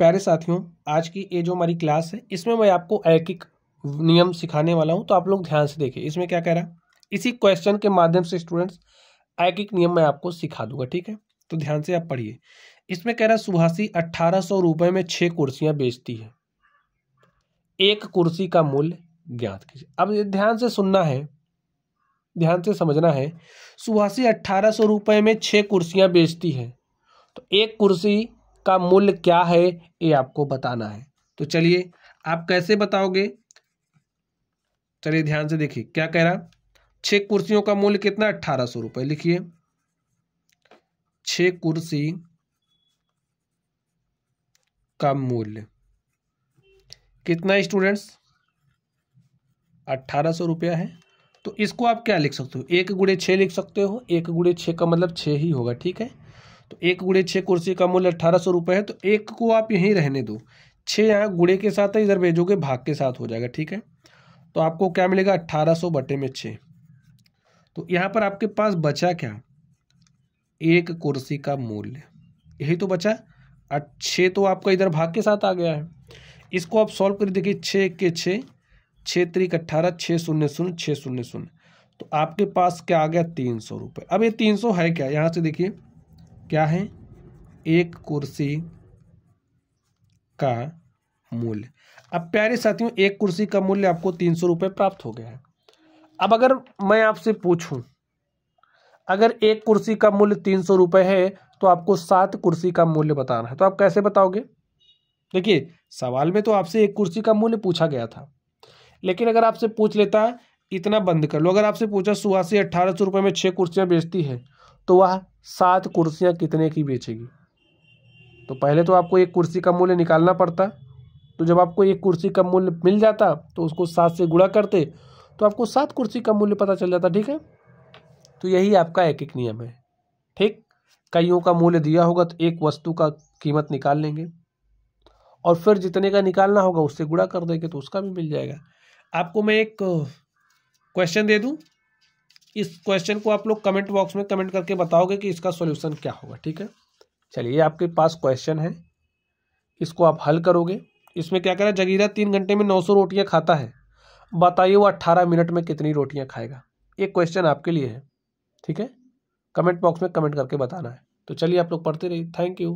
प्यारे साथियों, आज की ये जो हमारी क्लास है इसमें मैं आपको एक एक नियम सिखाने वाला हूं, तो आप लोग ध्यान से देखिए इसमें क्या कह रहा है। इसी क्वेश्चन के माध्यम से स्टूडेंट्स एक एक नियम मैं आपको सिखा दूंगा, ठीक है। तो ध्यान से आप पढ़िए। इसमें कह रहा है सुभाषी 1800 रुपए में 6 कुर्सियां बेचती है, एक कुर्सी का मूल्य ज्ञात कीजिए। अब ये ध्यान से सुनना है, ध्यान से समझना है। सुभाषी 1800 रुपए में 6 कुर्सियां बेचती है, तो एक कुर्सी का मूल्य क्या है ये आपको बताना है। तो चलिए आप कैसे बताओगे, चलिए ध्यान से देखिए क्या कह रहा। 6 कुर्सियों का मूल्य कितना, 1800 रुपए। लिखिए 6 कुर्सी का मूल्य कितना है स्टूडेंट्स, 1800 रुपया है। तो इसको आप क्या लिख सकते हो, 1 गुणे 6 लिख सकते हो। 1 गुणे 6 का मतलब 6 ही होगा, ठीक है। तो 1 गुणे 6 कुर्सी का मूल्य 1800 रुपये है, तो 1 को आप यहीं रहने दो। 6 यहाँ गुणे के साथ है, इधर भेजोगे भाग के साथ हो जाएगा, ठीक है। तो आपको क्या मिलेगा, 1800 बटे में 6। तो यहाँ पर आपके पास बचा क्या, 1 कुर्सी का मूल्य, यही तो बचा। 6 तो आपका इधर भाग के साथ आ गया है। इसको आप सॉल्व कर देखिए, 6 के 6, 6 त्रिक 18, 6 शून्य शून्य 6 शून्य शून्य, तो आपके पास क्या आ गया, 300 रुपये। अब ये 300 है क्या, यहाँ से देखिए क्या है, 1 कुर्सी का मूल्य। अब प्यारे साथियों, 1 कुर्सी का मूल्य आपको 300 रुपये प्राप्त हो गया है। अब अगर मैं आपसे पूछूं, अगर 1 कुर्सी का मूल्य 300 रुपये है तो आपको 7 कुर्सी का मूल्य बताना है, तो आप कैसे बताओगे। देखिए सवाल में तो आपसे 1 कुर्सी का मूल्य पूछा गया था, लेकिन अगर आपसे पूछ लेता, इतना बंद कर लो, अगर आपसे पूछा सुहासी 1800 रुपये में 6 कुर्सियां बेचती है, तो वह 7 कुर्सियां कितने की बेचेगी। तो पहले तो आपको 1 कुर्सी का मूल्य निकालना पड़ता, तो जब आपको 1 कुर्सी का मूल्य मिल जाता तो उसको 7 से गुणा करते, तो आपको 7 कुर्सी का मूल्य पता चल जाता, ठीक है। तो यही आपका एक एक नियम है, ठीक। कईयों का मूल्य दिया होगा तो एक वस्तु का कीमत निकाल लेंगे, और फिर जितने का निकालना होगा उससे गुणा कर देंगे तो उसका भी मिल जाएगा। आपको मैं एक क्वेश्चन दे दूं, इस क्वेश्चन को आप लोग कमेंट बॉक्स में कमेंट करके बताओगे कि इसका सॉल्यूशन क्या होगा, ठीक है। चलिए ये आपके पास क्वेश्चन है, इसको आप हल करोगे। इसमें क्या करें, जगीरा 3 घंटे में 900 रोटियां खाता है, बताइए वो 18 मिनट में कितनी रोटियां खाएगा। ये क्वेश्चन आपके लिए है, ठीक है। कमेंट बॉक्स में कमेंट करके बताना है। तो चलिए आप लोग पढ़ते रहिए, थैंक यू।